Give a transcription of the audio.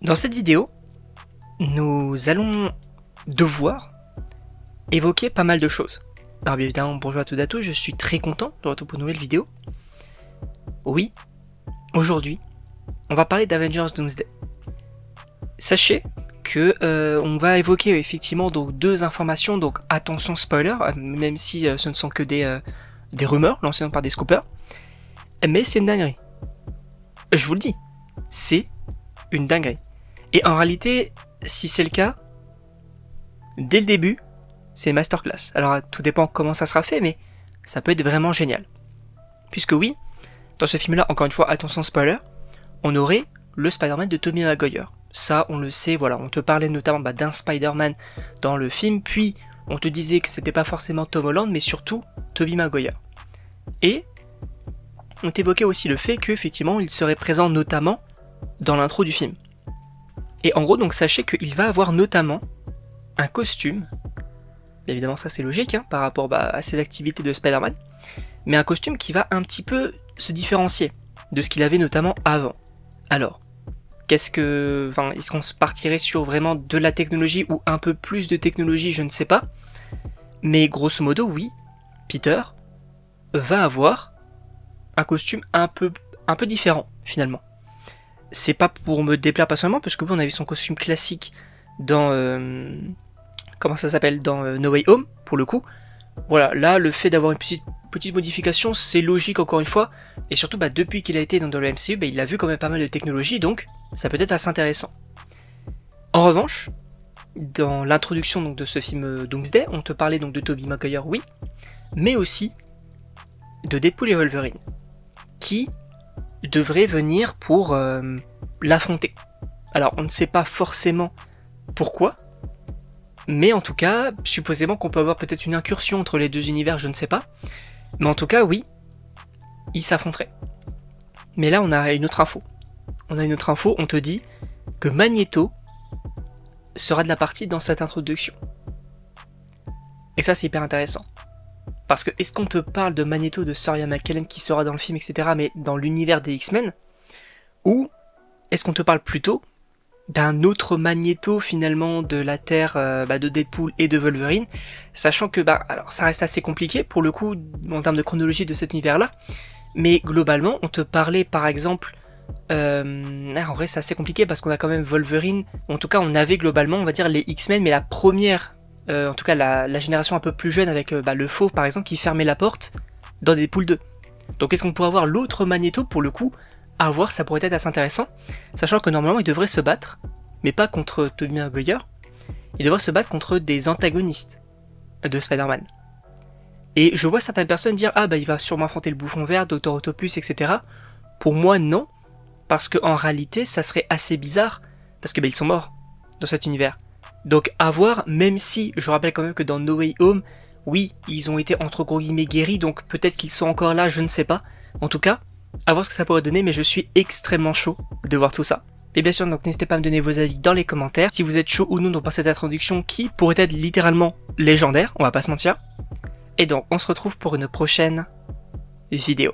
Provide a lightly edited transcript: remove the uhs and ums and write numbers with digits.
Dans cette vidéo, nous allons devoir évoquer pas mal de choses. Alors bien évidemment, bonjour à toutes et à tous, je suis très content de retrouver pour une nouvelle vidéo. Oui, aujourd'hui, on va parler d'Avengers Doomsday. Sachez que on va évoquer effectivement donc, deux informations, donc attention spoiler, même si ce ne sont que des rumeurs lancées par des scoopers, mais c'est une dinguerie. Je vous le dis, c'est une dinguerie. Et en réalité, si c'est le cas, dès le début, c'est masterclass. Alors tout dépend comment ça sera fait, mais ça peut être vraiment génial. Puisque oui, dans ce film-là, encore une fois, attention spoiler, on aurait le Spider-Man de Tobey Maguire. Ça, on le sait, voilà, on te parlait notamment d'un Spider-Man dans le film, puis on te disait que c'était pas forcément Tom Holland, mais surtout Tobey Maguire. Et on t'évoquait aussi le fait qu'effectivement, il serait présent notamment dans l'intro du film. Et en gros, donc sachez qu'il va avoir notamment un costume, évidemment ça c'est logique par rapport à ses activités de Spider-Man, mais un costume qui va un petit peu se différencier de ce qu'il avait notamment avant. Alors, est-ce qu'on se partirait sur vraiment de la technologie ou un peu plus de technologie, je ne sais pas, mais grosso modo oui, Peter va avoir un costume un peu différent finalement. C'est pas pour me déplaire personnellement, parce que oui, on a vu son costume classique dans dans No Way Home, pour le coup. Voilà, là, le fait d'avoir une petite modification, c'est logique encore une fois, et surtout depuis qu'il a été dans le MCU, il a vu quand même pas mal de technologie, donc ça peut être assez intéressant. En revanche, dans l'introduction donc de ce film Doomsday, on te parlait donc de Tobey Maguire, oui, mais aussi de Deadpool et Wolverine, qui devrait venir pour l'affronter. Alors on ne sait pas forcément pourquoi, mais en tout cas, supposément qu'on peut avoir peut-être une incursion entre les deux univers, je ne sais pas. Mais en tout cas, oui, ils s'affronteraient. Mais là, on a une autre info. On te dit que Magneto sera de la partie dans cette introduction. Et ça, c'est hyper intéressant. Parce que est-ce qu'on te parle de Magneto, de Sir Ian McKellen qui sera dans le film, etc., mais dans l'univers des X-Men, ou est-ce qu'on te parle plutôt d'un autre Magneto finalement de la Terre de Deadpool et de Wolverine, sachant que alors ça reste assez compliqué pour le coup en termes de chronologie de cet univers-là, mais globalement on te parlait par exemple, en vrai c'est assez compliqué parce qu'on a quand même Wolverine, en tout cas on avait globalement on va dire les X-Men, mais la première en tout cas la génération un peu plus jeune avec le fauve par exemple qui fermait la porte dans Deadpool 2. Donc est-ce qu'on pourrait avoir l'autre Magneto pour le coup? À voir, ça pourrait être assez intéressant, sachant que normalement il devrait se battre, mais pas contre Tobey Maguire, il devrait se battre contre des antagonistes de Spider-Man. Et je vois certaines personnes dire il va sûrement affronter le Bouffon Vert, Dr Octopus, etc. Pour moi non, parce qu'en réalité ça serait assez bizarre, parce que ils sont morts dans cet univers. Donc à voir, même si je rappelle quand même que dans No Way Home, oui, ils ont été entre gros guillemets guéris, donc peut-être qu'ils sont encore là, je ne sais pas. En tout cas, à voir ce que ça pourrait donner, mais je suis extrêmement chaud de voir tout ça. Et bien sûr, donc n'hésitez pas à me donner vos avis dans les commentaires, si vous êtes chaud ou non donc par cette introduction qui pourrait être littéralement légendaire, on va pas se mentir. Et donc, on se retrouve pour une prochaine vidéo.